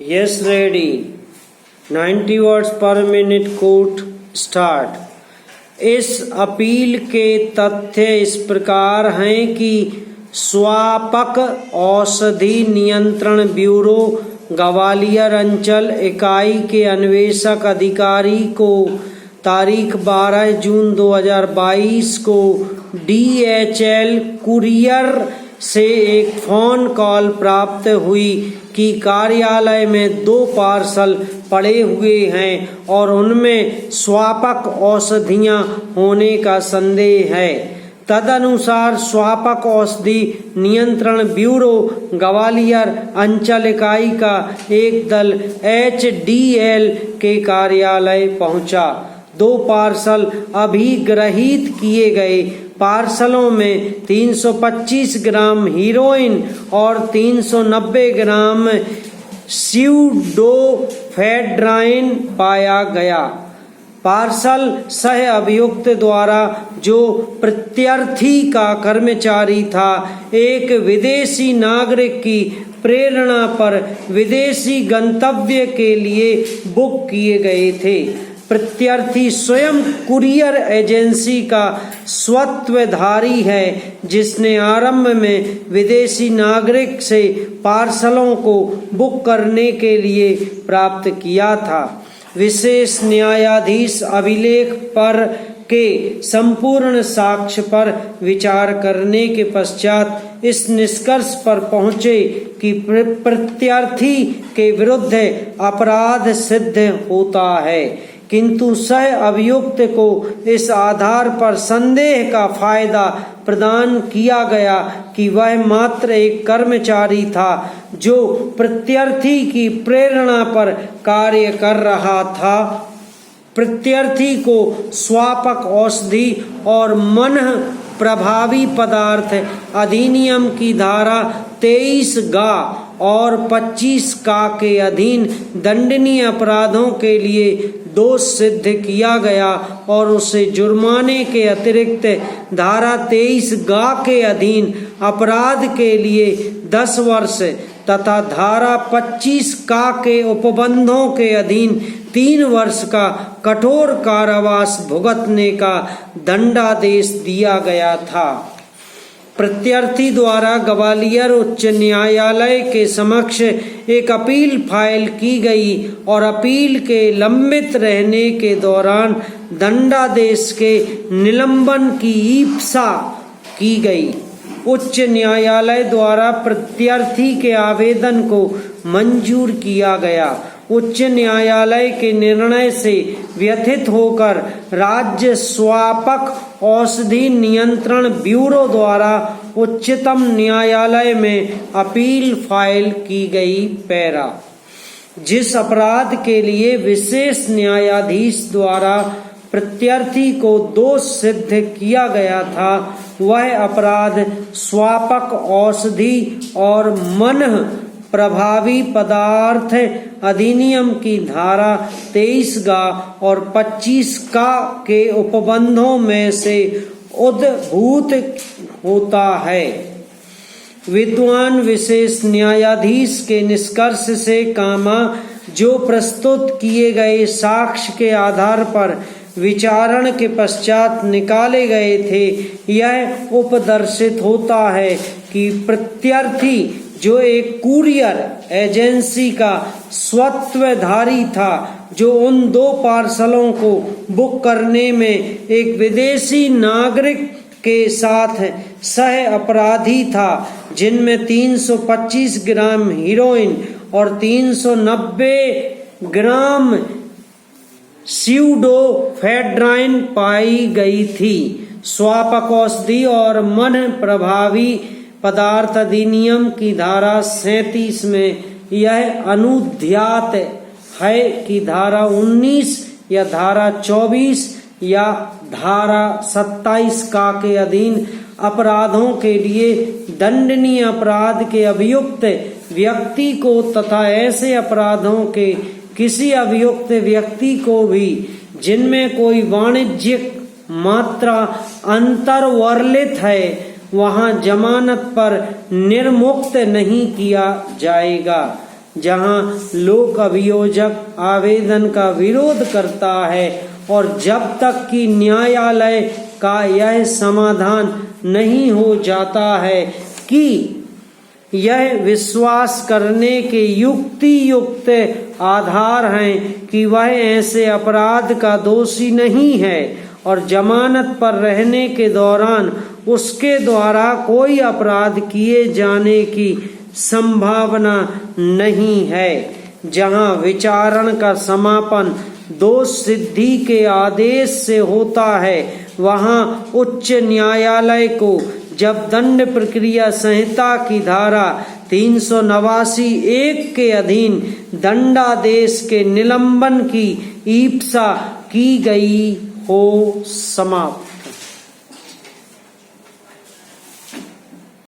Yes, ready. 90 words per minute quote start. इस appeal के तथ्य इस प्रकार हैं कि स्वापक औषधि नियंत्रण ब्यूरो ग्वालियर अंचल इकाई के अन्वेषक अधिकारी को तारीख 12 जून 2022 को DHL कुरियर से एक फोन कॉल प्राप्त हुई कि कार्यालय में 2 पार्सल पड़े हुए हैं और उनमें स्वापक औषधियां होने का संदेह है। तदनुसार स्वापक औषधि नियंत्रण ब्यूरो ग्वालियर अंचल इकाई का एक दल HDL के कार्यालय पहुंचा। 2 पार्सल अभिगृहीत किए गए। पार्सलों में 325 ग्राम हीरोइन और 390 ग्राम स्यूडोफेड्राइन पाया गया। पार्सल सह अभियुक्त द्वारा, जो प्रत्यार्थी का कर्मचारी था, एक विदेशी नागरिक की प्रेरणा पर विदेशी गंतव्य के लिए बुक किए गए थे। प्रत्यार्थी स्वयं कुरियर एजेंसी का स्वत्वधारी है, जिसने आरंभ में विदेशी नागरिक से पार्सलों को बुक करने के लिए प्राप्त किया था। विशेष न्यायाधीश अभिलेख पर के संपूर्ण साक्ष्य पर विचार करने के पश्चात इस निष्कर्ष पर पहुंचे कि प्रत्यार्थी के विरुद्ध अपराध सिद्ध होता है, किंतु सह अभियुक्त को इस आधार पर संदेह का फायदा प्रदान किया गया कि वह मात्र एक कर्मचारी था जो प्रत्यार्थी की प्रेरणा पर कार्य कर रहा था। प्रत्यार्थी को स्वापक औषधि और मन प्रभावी पदार्थ अधिनियम की धारा 23(गा) और 25(का) के अधीन दंडनीय अपराधों के लिए दोष सिद्ध किया गया और उसे जुर्माने के अतिरिक्त धारा 23(गा) के अधीन अपराध के लिए 10 वर्ष तथा धारा 25(का) के उपबंधों के अधीन 3 वर्ष का कठोर कारावास भुगतने का दंडादेश दिया गया था। प्रत्यार्थी द्वारा ग्वालियर उच्च न्यायालय के समक्ष एक अपील फाइल की गई और अपील के लंबित रहने के दौरान दंडादेश के निलंबन की ईप्सा की गई। उच्च न्यायालय द्वारा प्रत्यार्थी के आवेदन को मंजूर किया गया। उच्च न्यायालय के निर्णय से व्यथित होकर राज्य स्वापक औषधि नियंत्रण ब्यूरो द्वारा उच्चतम न्यायालय में अपील फाइल की गई। पैरा, जिस अपराध के लिए विशेष न्यायाधीश द्वारा प्रत्यार्थी को दोष सिद्ध किया गया था, वह अपराध स्वापक औषधि और मन प्रभावी पदार्थ अधिनियम की धारा 23(गा) और 25(का) के उपबंधों में से उद्भूत होता है। विद्वान विशेष न्यायाधीश के निष्कर्ष से कामा, जो प्रस्तुत किए गए साक्ष्य के आधार पर विचारण के पश्चात निकाले गए थे, यह उपदर्शित होता है कि प्रत्यार्थी, जो एक कुरियर एजेंसी का स्वत्वधारी था, जो उन 2 पार्सलों को बुक करने में एक विदेशी नागरिक के साथ सह अपराधी था, जिनमें 325 ग्राम हीरोइन और 390 ग्राम स्यूडोफेड्राइन पाई गई थी। स्वापक औषधि और मन प्रभावी पदार्थ अधिनियम की धारा 37 में यह अनुध्यात है कि धारा 19 या धारा 24 या धारा 27(का) के अधीन अपराधों के लिए दंडनीय अपराध के अभियुक्त व्यक्ति को तथा ऐसे अपराधों के किसी अभियुक्त व्यक्ति को भी जिनमें कोई वाणिज्यिक मात्रा अंतर्वर्लित है, वहां जमानत पर निर्मुक्त नहीं किया जाएगा। जहां लोक अभियोजक आवेदन का विरोध करता है और जब तक कि न्यायालय का यह समाधान नहीं हो जाता है कि यह विश्वास करने के युक्ति आधार हैं कि वह ऐसे अपराध का दोषी नहीं है और जमानत पर रहने के दौरान उसके द्वारा कोई अपराध किए जाने की संभावना नहीं है, जहां विचारण का समापन दोष सिद्धि के आदेश से होता है, वहां उच्च न्यायालय को जब दंड प्रक्रिया संहिता की धारा 389(1) के अधीन दंडादेश के निलंबन की ईप्सा की गई हो। समाप्त।